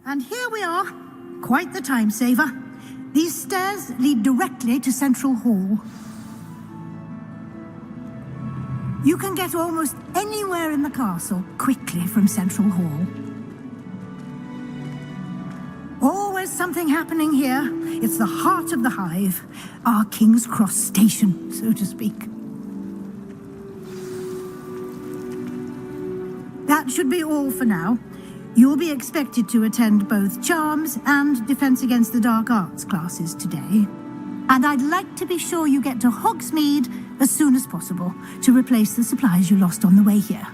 And here we are. Quite the time saver. These stairs lead directly to Central Hall. You can get almost anywhere in the castle quickly from Central Hall. Always something happening here. It's the heart of the hive, our King's Cross station, so to speak. That should be all for now. You'll be expected to attend both Charms and Defense Against the Dark Arts classes today. And I'd like to be sure you get to Hogsmeade as soon as possible to replace the supplies you lost on the way here.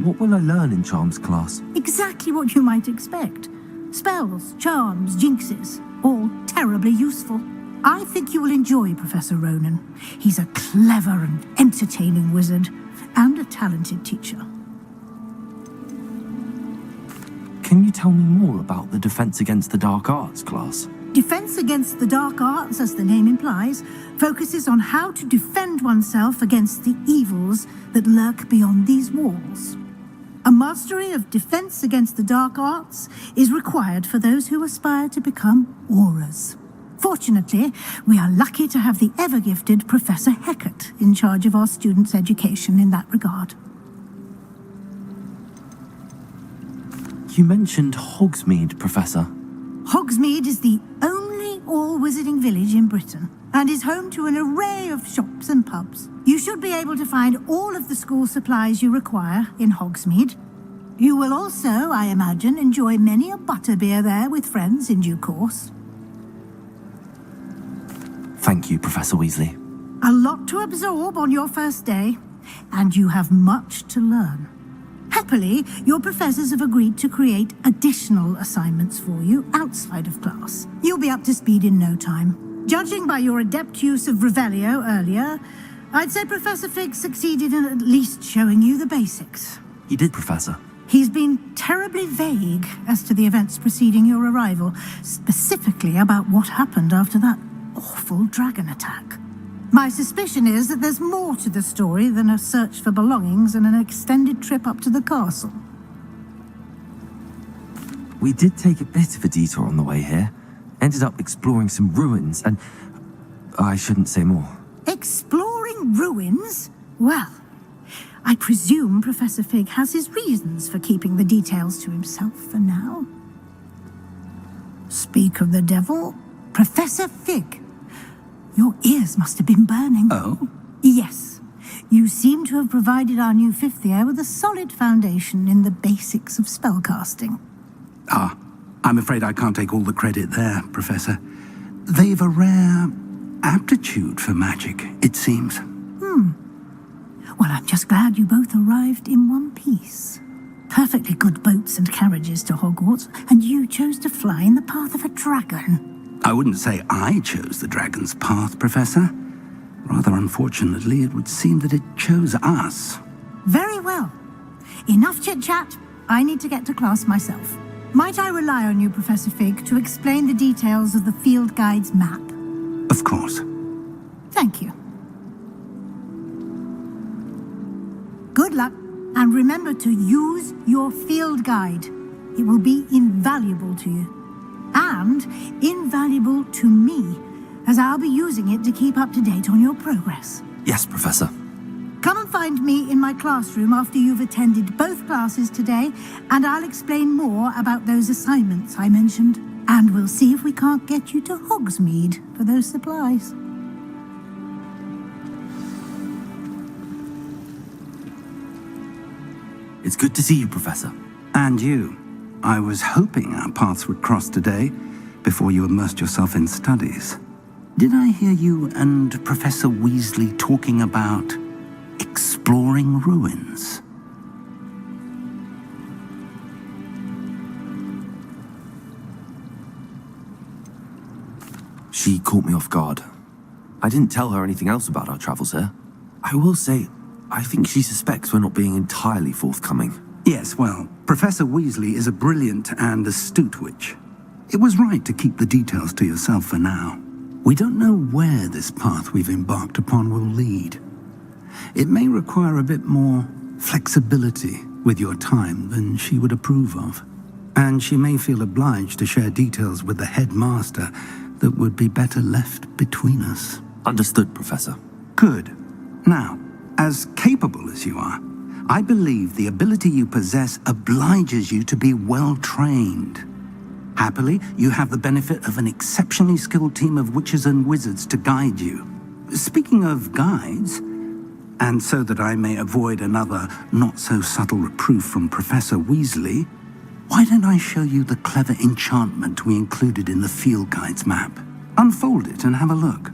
What will I learn in Charms class? Exactly what you might expect. Spells, charms, jinxes, all terribly useful. I think you will enjoy Professor Ronan. He's a clever and entertaining wizard, and a talented teacher. Can you tell me more about the Defense Against the Dark Arts class? Defense Against the Dark Arts, as the name implies, focuses on how to defend oneself against the evils that lurk beyond these walls. A mastery of Defense Against the Dark Arts is required for those who aspire to become Aurors. Fortunately, we are lucky to have the ever-gifted Professor Hecat in charge of our students' education in that regard. You mentioned Hogsmeade, Professor. Hogsmeade is the only all-wizarding village in Britain and is home to an array of shops and pubs. You should be able to find all of the school supplies you require in Hogsmeade. You will also, I imagine, enjoy many a butterbeer there with friends in due course. Thank you, Professor Weasley. A lot to absorb on your first day, and you have much to learn. Happily, your professors have agreed to create additional assignments for you outside of class. You'll be up to speed in no time. Judging by your adept use of Revelio earlier, I'd say Professor Fig succeeded in at least showing you the basics. He did, Professor. He's been terribly vague as to the events preceding your arrival, specifically about what happened after that awful dragon attack. My suspicion is that there's more to the story than a search for belongings and an extended trip up to the castle. We did take a bit of a detour on the way here. Ended up exploring some ruins and... I shouldn't say more. Exploring ruins? Well, I presume Professor Fig has his reasons for keeping the details to himself for now. Speak of the devil, Professor Fig. Your ears must have been burning. Oh? Yes. You seem to have provided our new fifth year with a solid foundation in the basics of spellcasting. Ah, I'm afraid I can't take all the credit there, Professor. They've a rare aptitude for magic, it seems. Well, I'm just glad you both arrived in one piece. Perfectly good boats and carriages to Hogwarts, and you chose to fly in the path of a dragon. I wouldn't say I chose the dragon's path, Professor. Rather unfortunately, it would seem that it chose us. Very well. Enough chit-chat. I need to get to class myself. Might I rely on you, Professor Fig, to explain the details of the field guide's map? Of course. Thank you. Good luck, and remember to use your field guide. It will be invaluable to you. And invaluable to me, as I'll be using it to keep up to date on your progress. Yes, Professor. Come and find me in my classroom after you've attended both classes today, and I'll explain more about those assignments I mentioned. And we'll see if we can't get you to Hogsmeade for those supplies. It's good to see you, Professor. And you. I was hoping our paths would cross today, before you immersed yourself in studies. Did I hear you and Professor Weasley talking about exploring ruins? She caught me off guard. I didn't tell her anything else about our travels here. I will say, I think she suspects we're not being entirely forthcoming. Yes, well, Professor Weasley is a brilliant and astute witch. It was right to keep the details to yourself for now. We don't know where this path we've embarked upon will lead. It may require a bit more flexibility with your time than she would approve of. And she may feel obliged to share details with the headmaster that would be better left between us. Understood, Professor. Good. Now, as capable as you are, I believe the ability you possess obliges you to be well trained. Happily, you have the benefit of an exceptionally skilled team of witches and wizards to guide you. Speaking of guides, and so that I may avoid another not-so-subtle reproof from Professor Weasley, why don't I show you the clever enchantment we included in the field guide's map? Unfold it and have a look.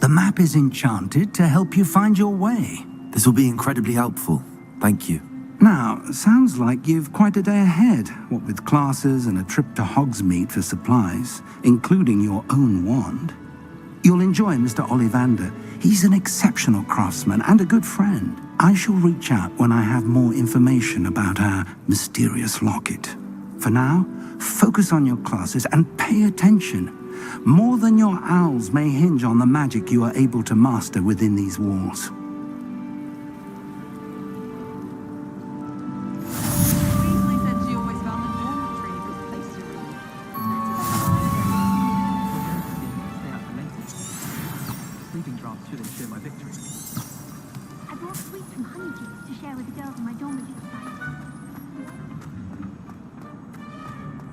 The map is enchanted to help you find your way. This will be incredibly helpful. Thank you. Now, sounds like you've quite a day ahead, what with classes and a trip to Hogsmeade for supplies, including your own wand. You'll enjoy Mr. Ollivander. He's an exceptional craftsman and a good friend. I shall reach out when I have more information about our mysterious locket. For now, focus on your classes and pay attention. More than your owls may hinge on the magic you are able to master within these walls.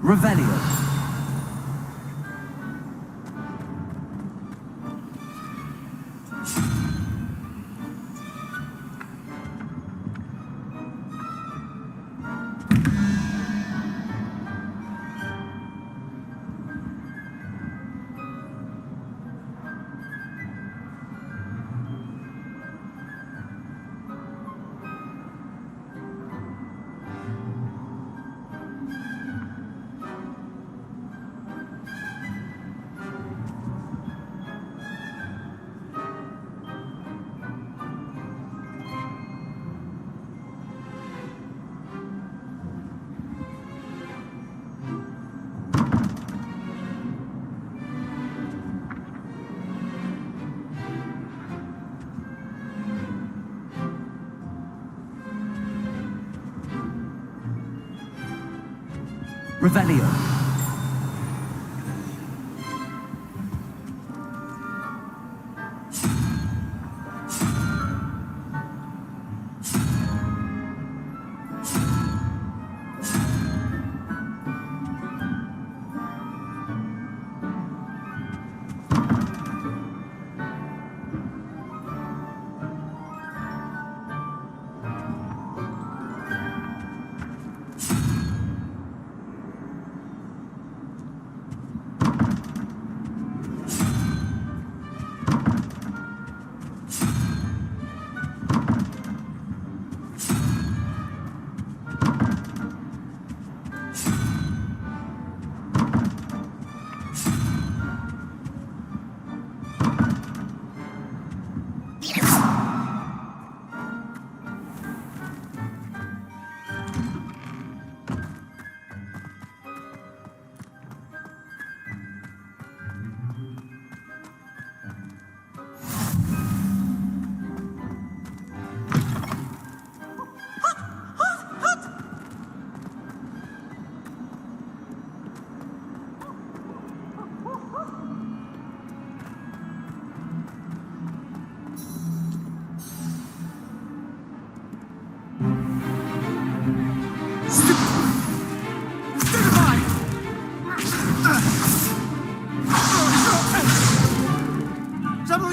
Revelio. Revelio.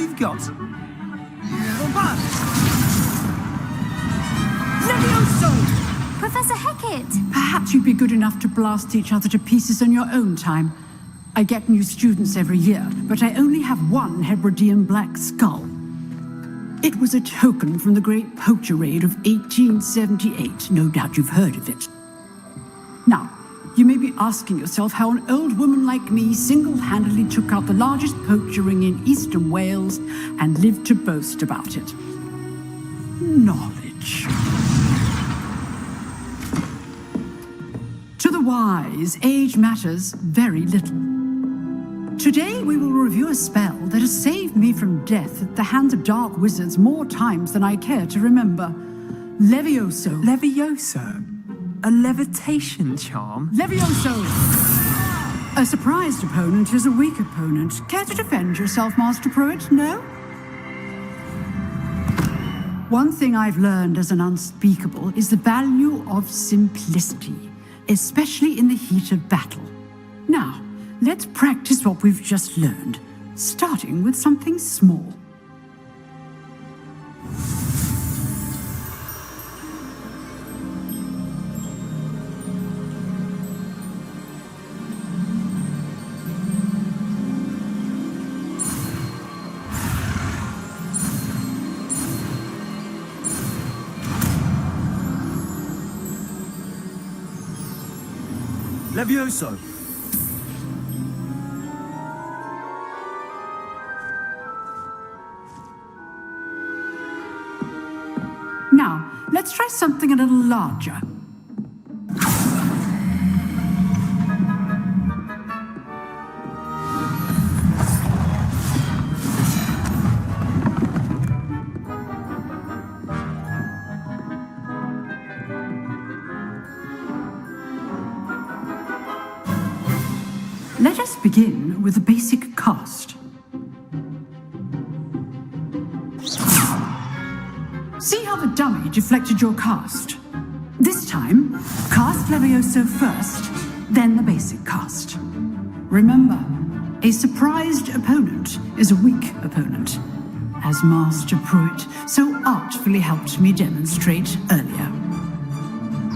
you've got? Levioso! Professor Hecat! Perhaps you'd be good enough to blast each other to pieces in your own time. I get new students every year, but I only have one Hebridean black skull. It was a token from the Great Poacher Raid of 1878. No doubt you've heard of it. Now, you may be asking yourself how an old woman like me single-handedly took out the largest poacher ring in eastern Wales and lived to boast about it. Knowledge. To the wise, age matters very little. Today we will review a spell that has saved me from death at the hands of dark wizards more times than I care to remember. Levioso. Levioso? A levitation charm? Levioso! A surprised opponent is a weak opponent. Care to defend yourself, Master Pruitt? No? One thing I've learned as an unspeakable is the value of simplicity, especially in the heat of battle. Now, let's practice what we've just learned, starting with something small. Levioso! Now, let's try something a little larger. Let us begin with a basic cast. See how the dummy deflected your cast? This time, cast Levioso first, then the basic cast. Remember, a surprised opponent is a weak opponent, as Master Pruitt so artfully helped me demonstrate earlier.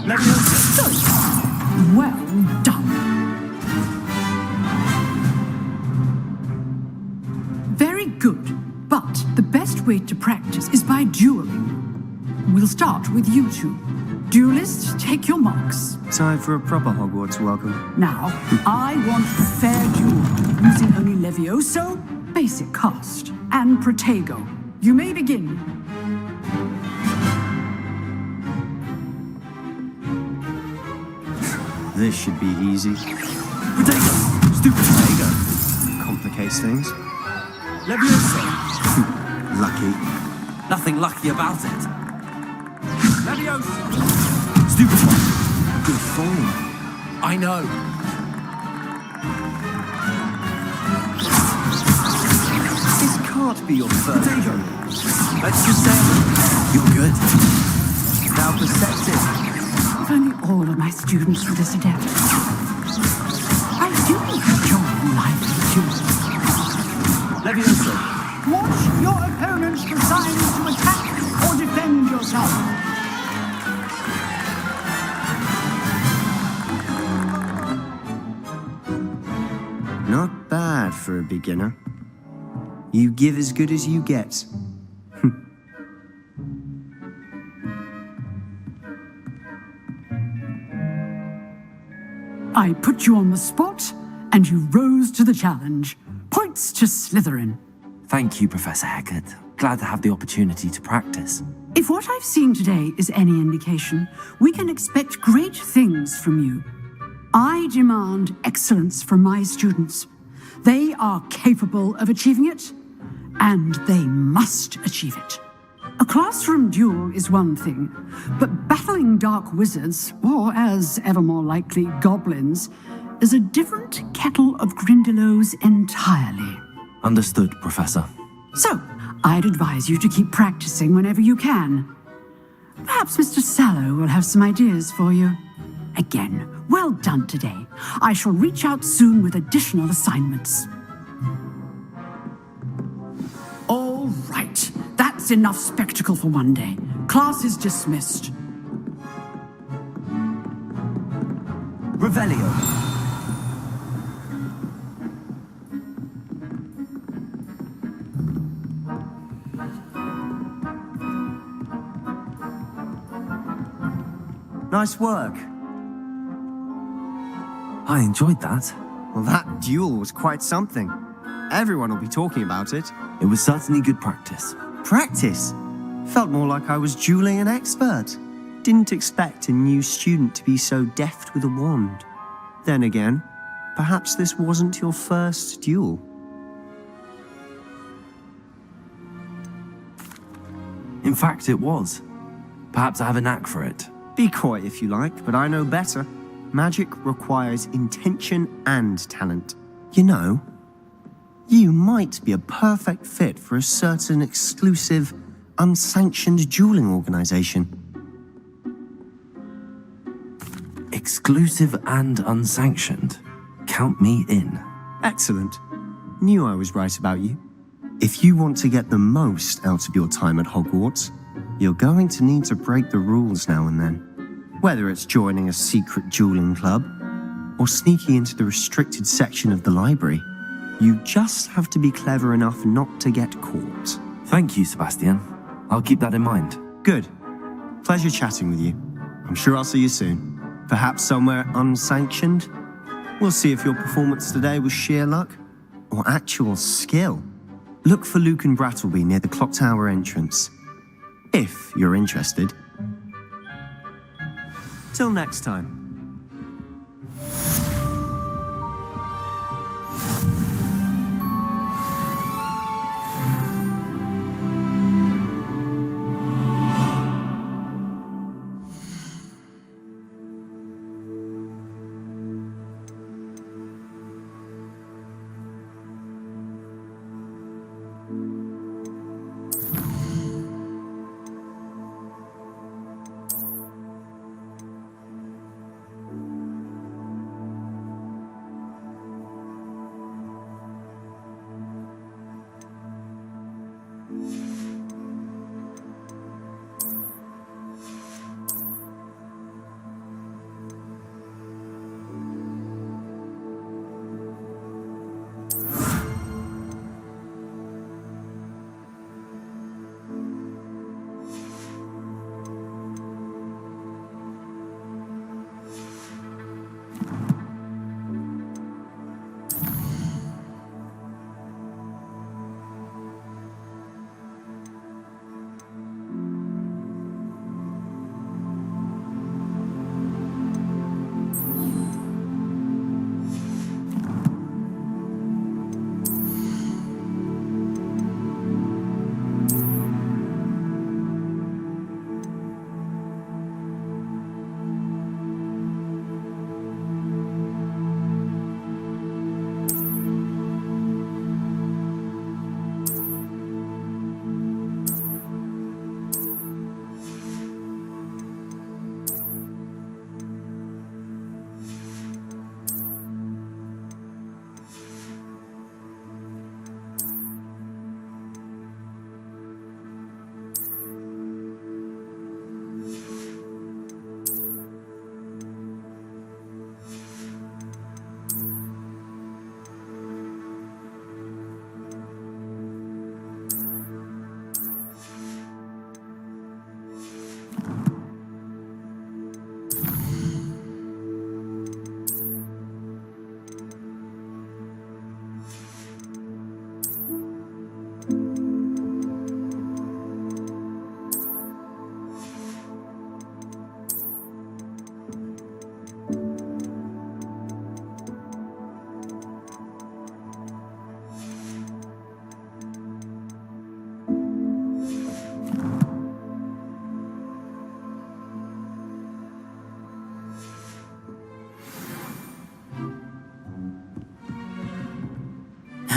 Levioso! Well done. Very good, but the best way to practice is by dueling. We'll start with you two. Duelists, take your marks. Time for a proper Hogwarts welcome. Now, I want a fair duel, using only Levioso, basic cast, and Protego. You may begin. This should be easy. Protego! Stupid Protego! Complicates things. Levioso! Lucky. Nothing lucky about it. Levioso! Stupid one! Good form. I know. This can't be your first. Protego! Let's just say you're good. Now perceptive. If only all of my students were this adept. I do enjoy lively duels. Levioso! Watch your opponents for signs to attack or defend yourself. Not bad for a beginner. You give as good as you get. I put you on the spot, and you rose to the challenge. Points to Slitherine. Thank you, Professor Hecat. Glad to have the opportunity to practice. If what I've seen today is any indication, we can expect great things from you. I demand excellence from my students. They are capable of achieving it, and they must achieve it. A classroom duel is one thing, but battling dark wizards, or as ever more likely, goblins, is a different kettle of Grindylows entirely. Understood, Professor. So, I'd advise you to keep practicing whenever you can. Perhaps Mr. Sallow will have some ideas for you. Again, well done today. I shall reach out soon with additional assignments. All That's enough spectacle for one day. Class is dismissed. Revelio. Nice work. I enjoyed that. Well, that duel was quite something. Everyone will be talking about it. It was certainly good practice. Practice? Felt more like I was dueling an expert. Didn't expect a new student to be so deft with a wand. Then again, perhaps this wasn't your first duel. In fact, it was. Perhaps I have a knack for it. Be coy if you like, but I know better. Magic requires intention and talent. You know, you might be a perfect fit for a certain exclusive, unsanctioned dueling organization. Exclusive and unsanctioned. Count me in. Excellent. Knew I was right about you. If you want to get the most out of your time at Hogwarts, you're going to need to break the rules now and then. Whether it's joining a secret dueling club or sneaking into the restricted section of the library, you just have to be clever enough not to get caught. Thank you, Sebastian. I'll keep that in mind. Good. Pleasure chatting with you. I'm sure I'll see you soon. Perhaps somewhere unsanctioned? We'll see if your performance today was sheer luck or actual skill. Look for Luke and Brattleby near the clock tower entrance, if you're interested. Till next time.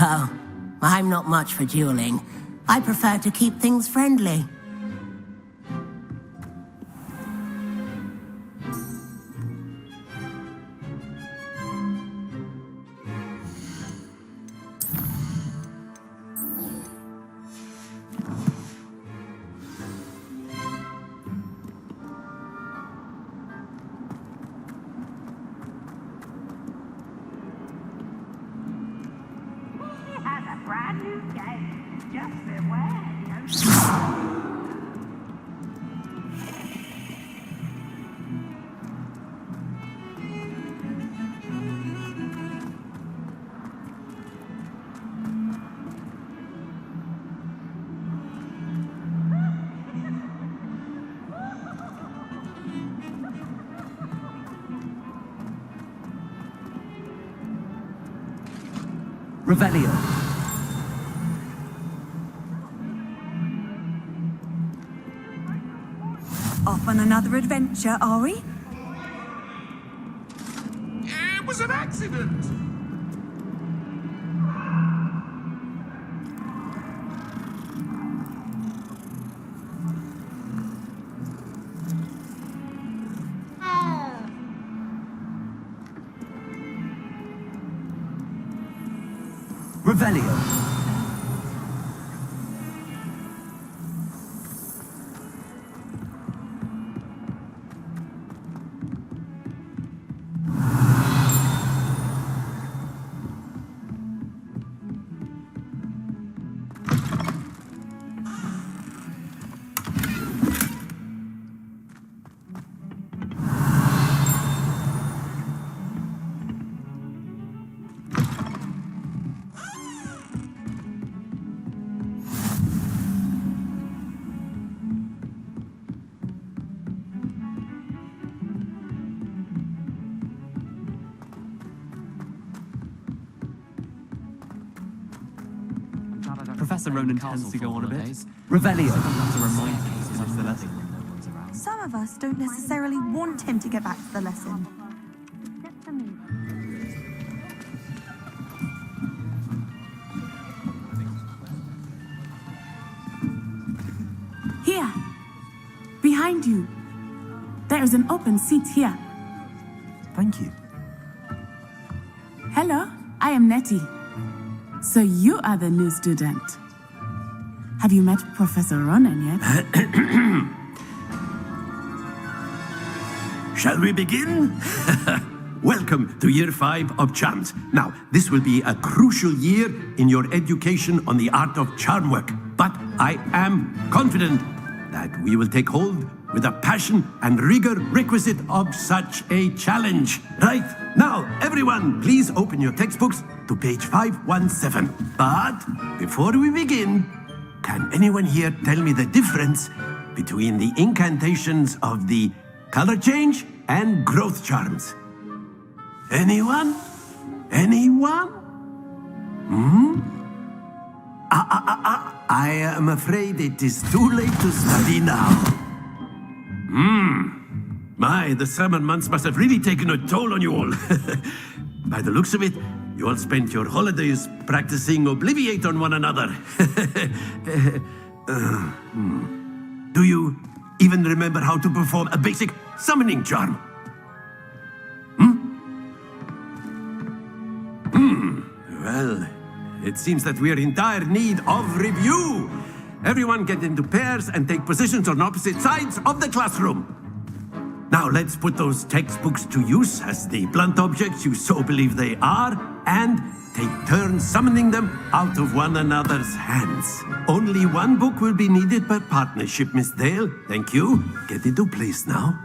Oh, I'm not much for dueling. I prefer to keep things friendly. brand new game. Just beware. Revelio. Off on another adventure, are we? It was an accident! Revelio. Professor Ronan tends to go on a bit. Revelio. Some of us don't necessarily want him to get back to the lesson. Here, behind you. There is an open seat here. Thank you. Hello, I am Nettie. So you are the new student. Have you met Professor Ronan yet? Shall we begin? Welcome to Year 5 of Charms. Now, this will be a crucial year in your education on the art of charm work. But I am confident that we will take hold with the passion and rigor requisite of such a challenge. Right, now, everyone, please open your textbooks to page 517. But before we begin, can anyone here tell me the difference between the incantations of the color change and growth charms? Anyone? Anyone? I am afraid it is too late to study now. My, the summer months must have really taken a toll on you all. By the looks of it, you all spent your holidays practicing Obliviate on one another. Do you even remember how to perform a basic summoning charm? Well, it seems that we are in dire need of review. Everyone get into pairs and take positions on opposite sides of the classroom. Now let's put those textbooks to use as the blunt objects you so believe they are, and take turns summoning them out of one another's hands. Only one book will be needed per partnership, Miss Dale. Thank you. Get into place now.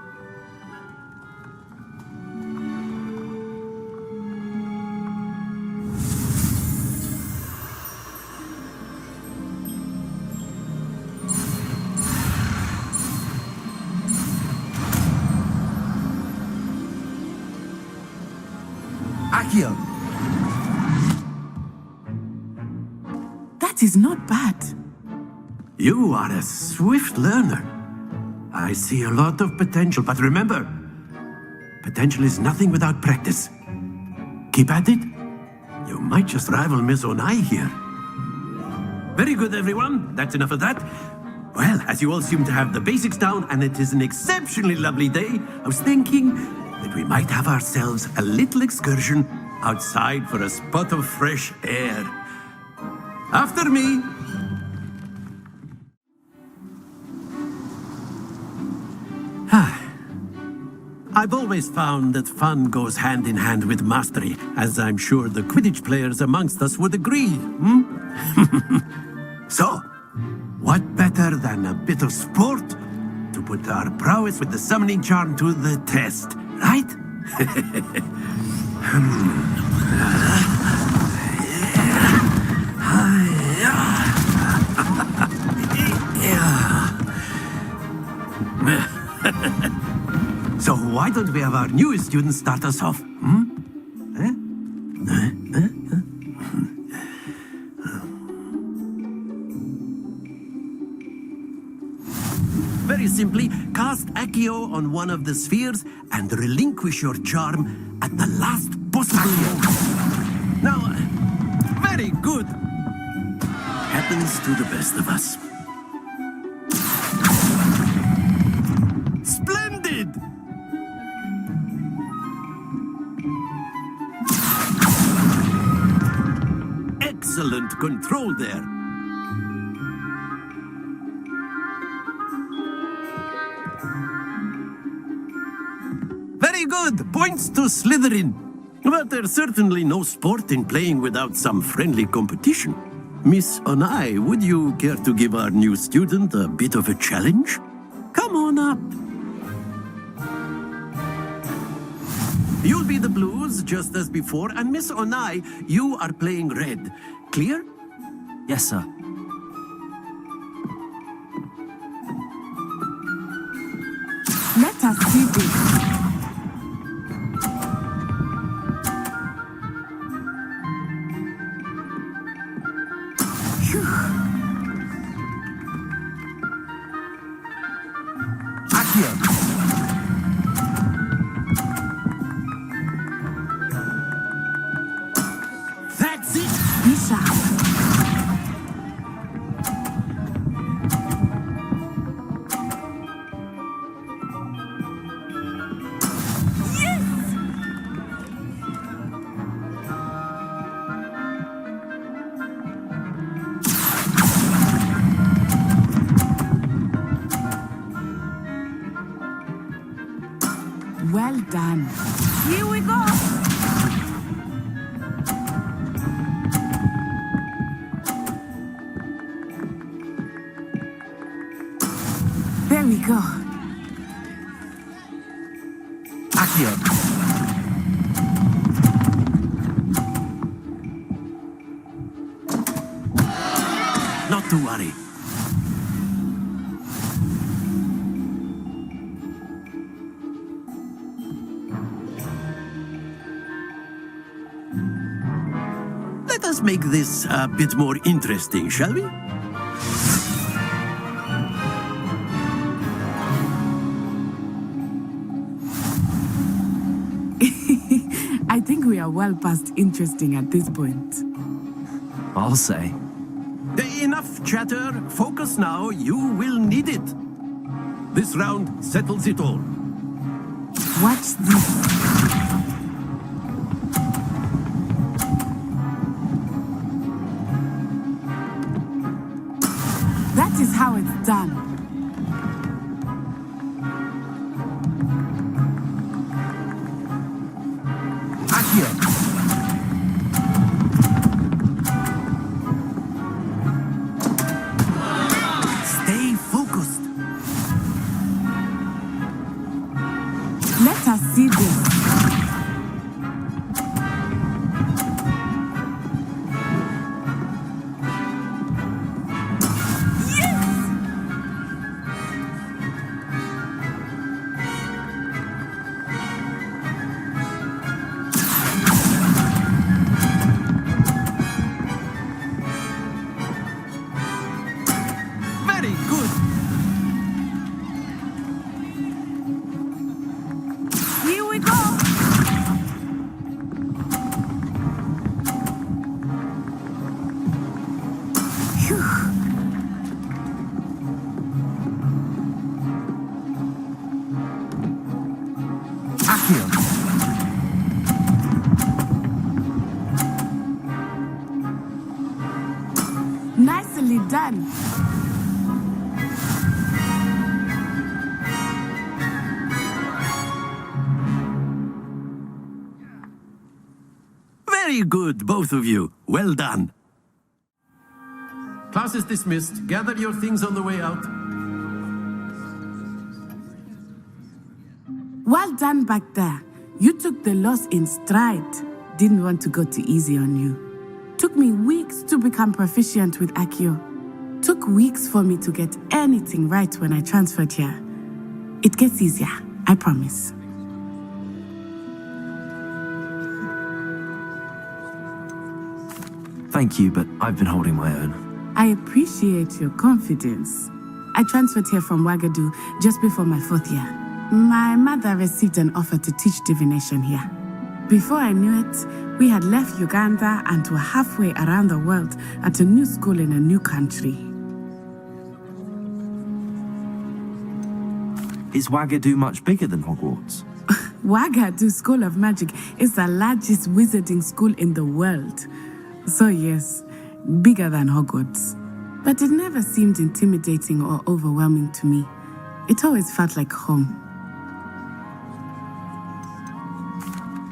That is not bad. You are a swift learner. I see a lot of potential, but remember, potential is nothing without practice. Keep at it. You might just rival Miss Onai here. Very good, everyone. That's enough of that. Well, as you all seem to have the basics down, and it is an exceptionally lovely day, I was thinking that we might have ourselves a little excursion outside for a spot of fresh air. After me. I've always found that fun goes hand in hand with mastery, as I'm sure the Quidditch players amongst us would agree. So, what better than a bit of sport to put our prowess with the summoning charm to the test, right? So why don't we have our newest student start us off? Very simply, cast Accio on one of the spheres and relinquish your charm at the last possible moment. Now, very good. Happens to the best of us. Splendid! Excellent control there. Very good. Points to Slitherine. But there's certainly no sport in playing without some friendly competition. Miss Onai, would you care to give our new student a bit of a challenge? Come on up. You'll be the blues, just as before, and Miss Onai, you are playing red. Clear? Yes, sir. Let us see this. That's it! Misha. Well done. Here we go. There we go. Accio. Not to worry. Let us make this a bit more interesting, shall we? I think we are well past interesting at this point. I'll say. Enough chatter. Focus now. You will need it. This round settles it all. Watch this. That is how it's done. Accio. Stay focused. Let us see this. Very good. Here we go. Phew. Accio. Nicely done. Very good, both of you. Well done. Class is dismissed. Gather your things on the way out. Well done back there. You took the loss in stride. Didn't want to go too easy on you. Took me weeks to become proficient with Accio. Took weeks for me to get anything right when I transferred here. It gets easier, I promise. Thank you, but I've been holding my own. I appreciate your confidence. I transferred here from Ouagadougou just before my 4th year. My mother received an offer to teach divination here. Before I knew it, we had left Uganda and were halfway around the world at a new school in a new country. Is Ouagadougou much bigger than Hogwarts? Ouagadougou School of Magic is the largest wizarding school in the world. So yes, bigger than Hogwarts. But it never seemed intimidating or overwhelming to me. It always felt like home.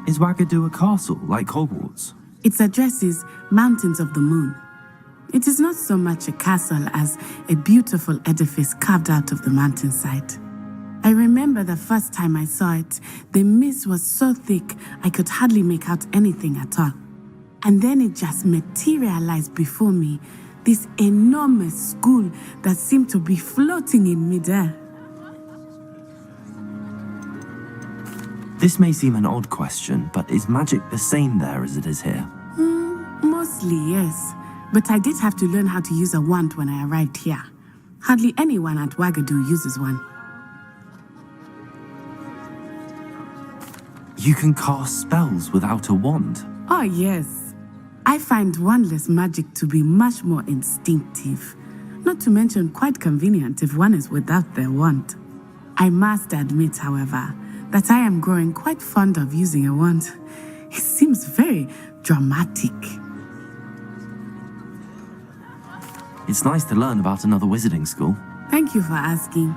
Is Ouagadougou a castle, like Hogwarts? Its address is Mountains of the Moon. It is not so much a castle as a beautiful edifice carved out of the mountainside. I remember the first time I saw it, the mist was so thick I could hardly make out anything at all. And then it just materialized before me, this enormous school that seemed to be floating in midair. This may seem an odd question, but is magic the same there as it is here? Mostly, yes. But I did have to learn how to use a wand when I arrived here. Hardly anyone at Ouagadougou uses one. You can cast spells without a wand? Oh, yes. I find wandless magic to be much more instinctive. Not to mention quite convenient if one is without their wand. I must admit, however, that I am growing quite fond of using a wand. It seems very dramatic. It's nice to learn about another wizarding school. Thank you for asking.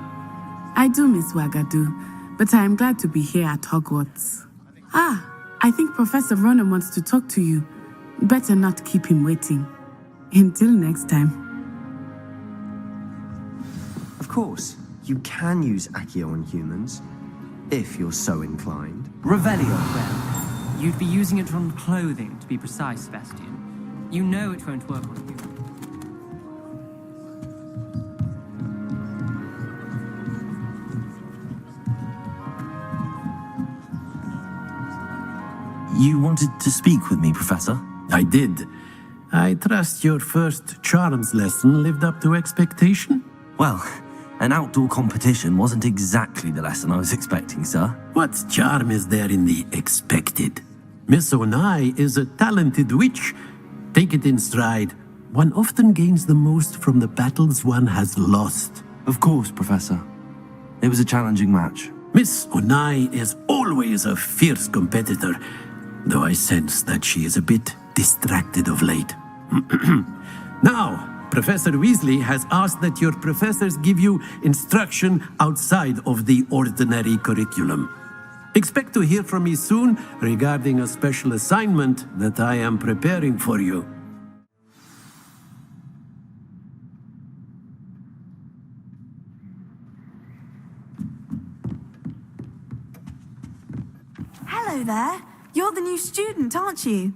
I do miss Ouagadougou, but I am glad to be here at Hogwarts. I think Professor Ronan wants to talk to you. Better not keep him waiting. Until next time. Of course, you can use Accio on humans, if you're so inclined. Revelio. Well, you'd be using it on clothing, to be precise, Sebastian. You know it won't work on you. You wanted to speak with me, Professor? I did. I trust your first charms lesson lived up to expectation? Well, an outdoor competition wasn't exactly the lesson I was expecting, sir. What charm is there in the expected? Miss Onai is a talented witch. Take it in stride. One often gains the most from the battles one has lost. Of course, Professor. It was a challenging match. Miss Onai is always a fierce competitor, though I sense that she is a bit distracted of late. Now, Professor Weasley has asked that your professors give you instruction outside of the ordinary curriculum. Expect to hear from me soon regarding a special assignment that I am preparing for you. Hello there. You're the new student, aren't you?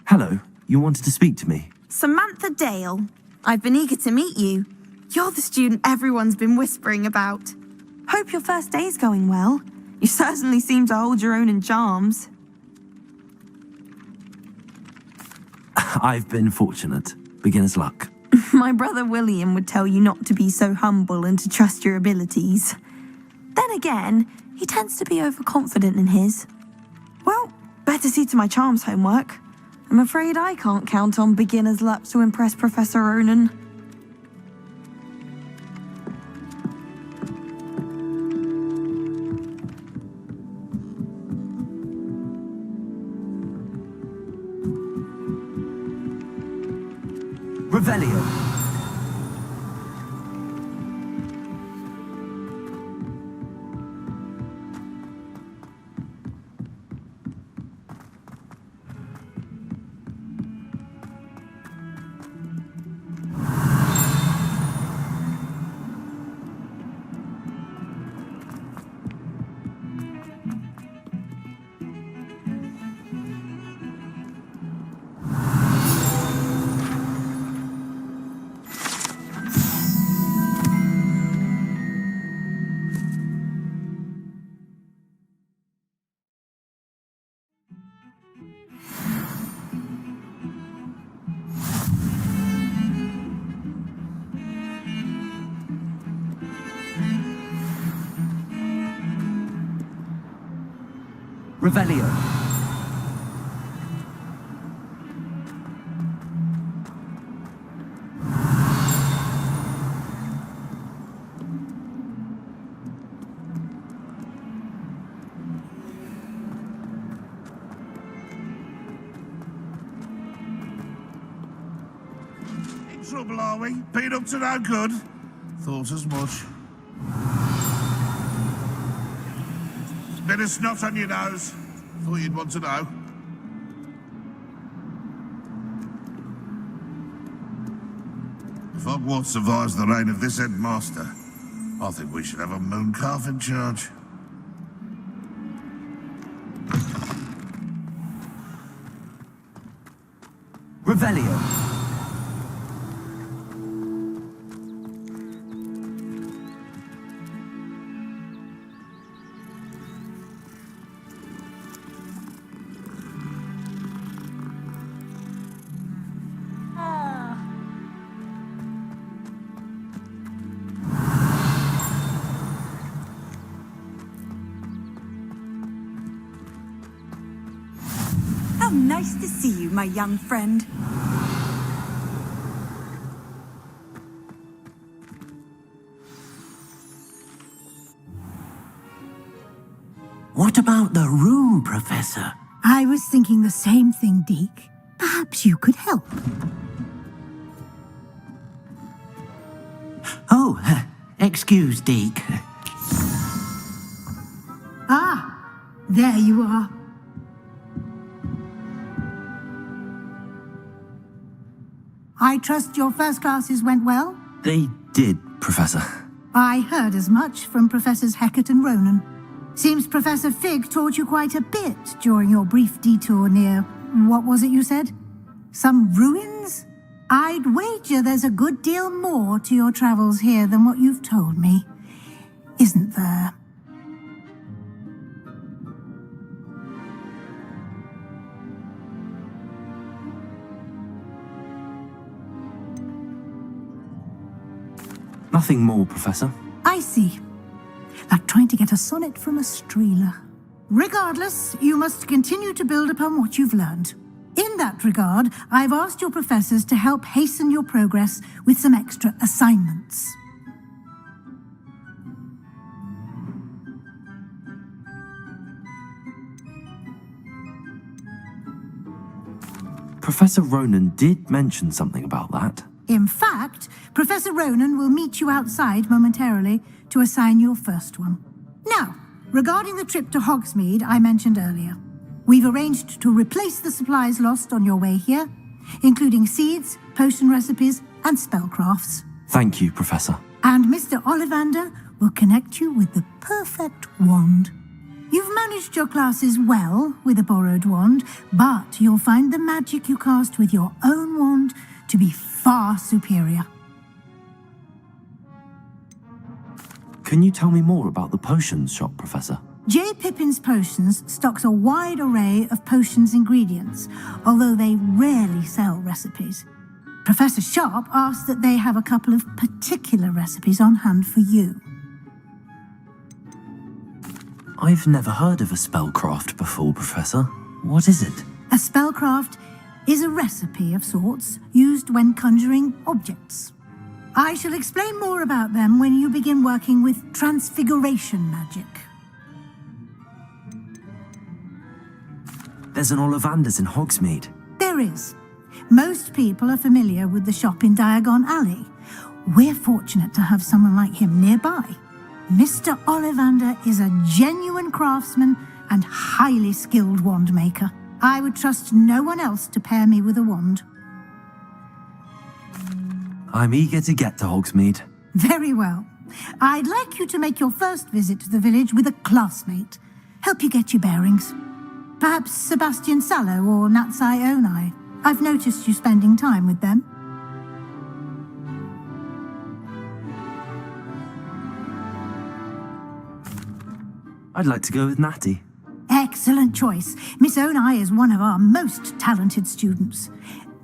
Hello, you wanted to speak to me? Samantha Dale. I've been eager to meet you. You're the student everyone's been whispering about. Hope your first day's going well. You certainly seem to hold your own in charms. I've been fortunate. Beginner's luck. My brother William would tell you not to be so humble and to trust your abilities. Then again, he tends to be overconfident in his. Well, better see to my charms homework. I'm afraid I can't count on beginner's luck to impress Professor Ronan. Revelio. Revelio. In trouble, are we? Been up to no good? Thought as much. Bit of snot on your nose. Thought you'd want to know. If Hogwarts survives the reign of this headmaster, I think we should have a moon calf in charge. Revelio. Nice to see you, my young friend. What about the room, Professor? I was thinking the same thing, Deke. Perhaps you could help. Oh, excuse, Deke. Ah, there you are. I trust your first classes went well? They did, Professor. I heard as much from Professors Hecat and Ronan. Seems Professor Fig taught you quite a bit during your brief detour near... what was it you said? Some ruins? I'd wager there's a good deal more to your travels here than what you've told me. Isn't there? Nothing more, Professor. I see. Like trying to get a sonnet from a streeler. Regardless, you must continue to build upon what you've learned. In that regard, I've asked your professors to help hasten your progress with some extra assignments. Professor Ronan did mention something about that. In fact, Professor Ronan will meet you outside momentarily to assign your first one. Now, regarding the trip to Hogsmeade I mentioned earlier, we've arranged to replace the supplies lost on your way here, including seeds, potion recipes, and spellcrafts. Thank you, Professor. And Mr. Ollivander will connect you with the perfect wand. You've managed your classes well with a borrowed wand, but you'll find the magic you cast with your own wand to be far superior. Can you tell me more about the potions shop, Professor? J. Pippin's Potions stocks a wide array of potions ingredients, although they rarely sell recipes. Professor Sharp asked that they have a couple of particular recipes on hand for you. I've never heard of a spellcraft before, Professor. What is it? A spellcraft is a recipe of sorts used when conjuring objects. I shall explain more about them when you begin working with transfiguration magic. There's an Ollivander's in Hogsmeade. There is. Most people are familiar with the shop in Diagon Alley. We're fortunate to have someone like him nearby. Mr. Ollivander is a genuine craftsman and highly skilled wand maker. I would trust no one else to pair me with a wand. I'm eager to get to Hogsmeade. Very well. I'd like you to make your first visit to the village with a classmate. Help you get your bearings. Perhaps Sebastian Sallow or Natsai Onai. I've noticed you spending time with them. I'd like to go with Natty. Excellent choice. Miss Onai is one of our most talented students.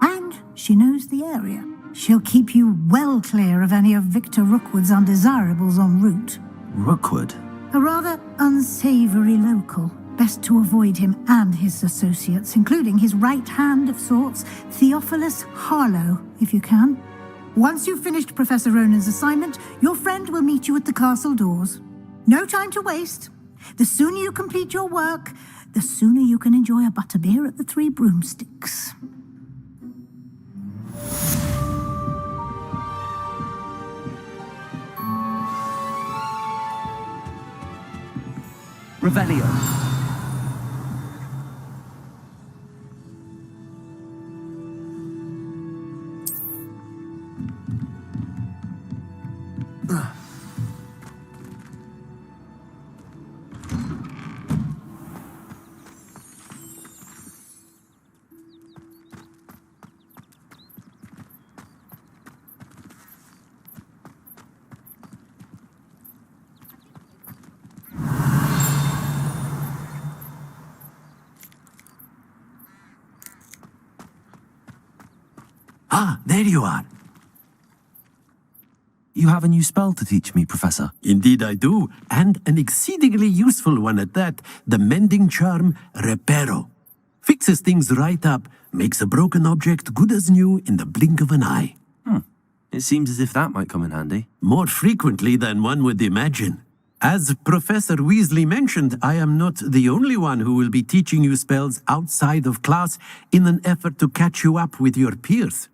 And she knows the area. She'll keep you well clear of any of Victor Rookwood's undesirables en route. Rookwood? A rather unsavory local. Best to avoid him and his associates, including his right hand of sorts, Theophilus Harlow, if you can. Once you've finished Professor Ronan's assignment, your friend will meet you at the castle doors. No time to waste. The sooner you complete your work, the sooner you can enjoy a butterbeer at the Three Broomsticks. Revelio. Ah, there you are. You have a new spell to teach me, Professor. Indeed I do, and an exceedingly useful one at that, the mending charm Reparo. Fixes things right up, makes a broken object good as new in the blink of an eye. It seems as if that might come in handy. More frequently than one would imagine. As Professor Weasley mentioned, I am not the only one who will be teaching you spells outside of class in an effort to catch you up with your peers.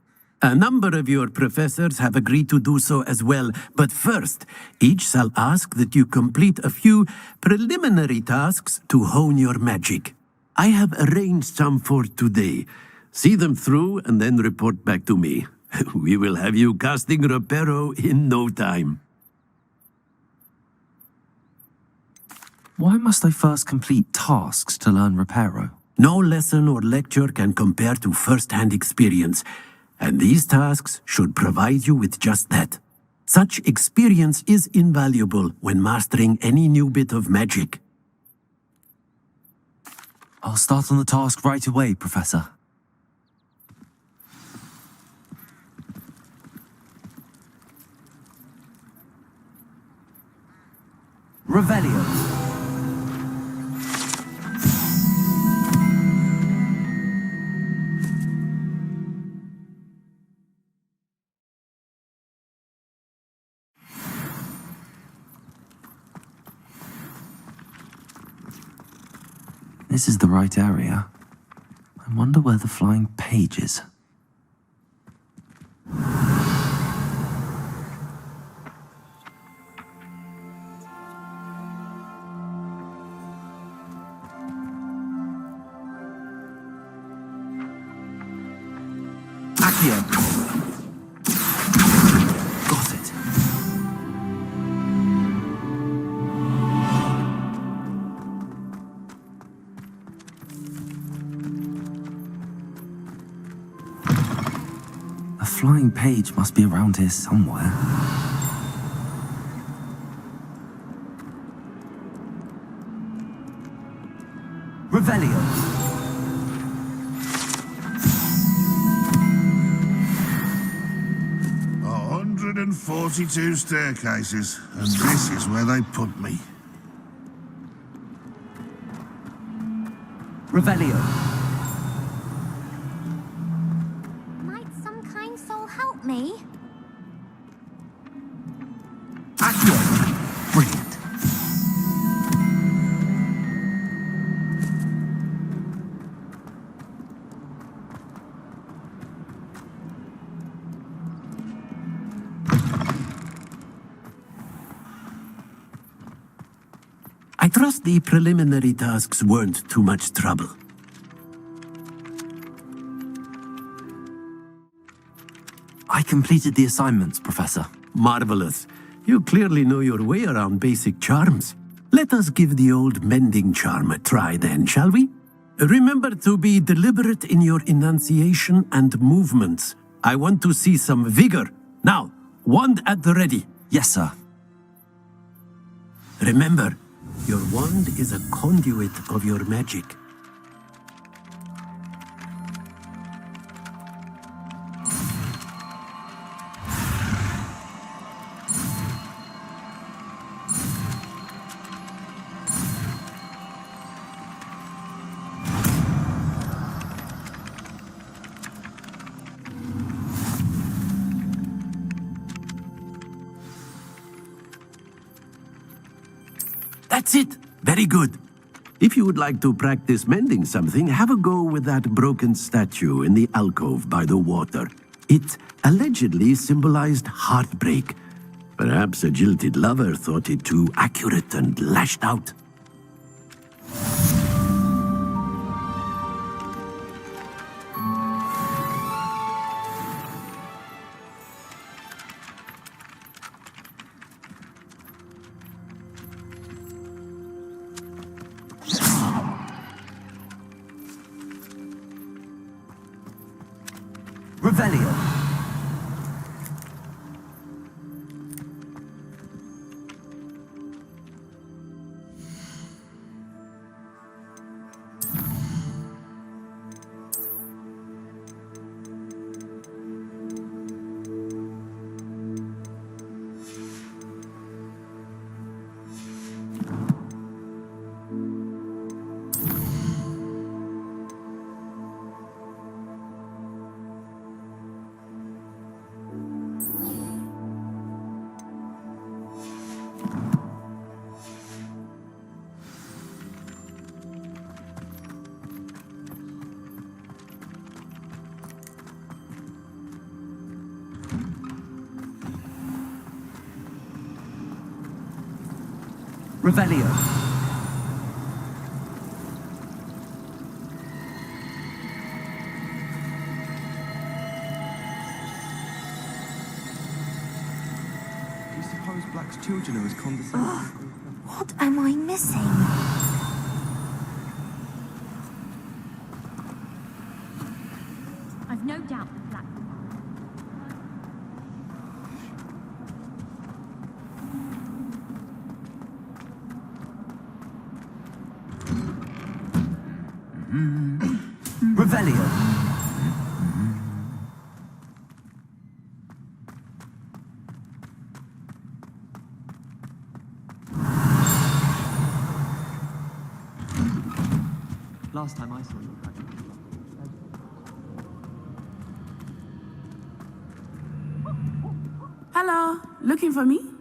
A number of your professors have agreed to do so as well, but first, each shall ask that you complete a few preliminary tasks to hone your magic. I have arranged some for today. See them through and then report back to me. We will have you casting Reparo in no time. Why must I first complete tasks to learn Reparo? No lesson or lecture can compare to first-hand experience, and these tasks should provide you with just that. Such experience is invaluable when mastering any new bit of magic. I'll start on the task right away, Professor. Revelio. This is the right area. I wonder where the flying page is. Accio. Got it. A flying page must be around here somewhere. Revelio. 142 staircases, and this is where they put me. Revelio. Might some kind soul help me? Accio. Brilliant. I trust the preliminary tasks weren't too much trouble. I completed the assignments, Professor. Marvelous. You clearly know your way around basic charms. Let us give the old mending charm a try then, shall we? Remember to be deliberate in your enunciation and movements. I want to see some vigor. Now, wand at the ready. Yes, sir. Remember, your wand is a conduit of your magic. That's it. Very good. If you would like to practice mending something, have a go with that broken statue in the alcove by the water. It allegedly symbolized heartbreak. Perhaps a jilted lover thought it too accurate and lashed out. Revelio. Revelio. Do you suppose Black's children are as condescending? What am I missing? I've no doubt that Black. Revelio. Last time I saw you. Hello, looking for me?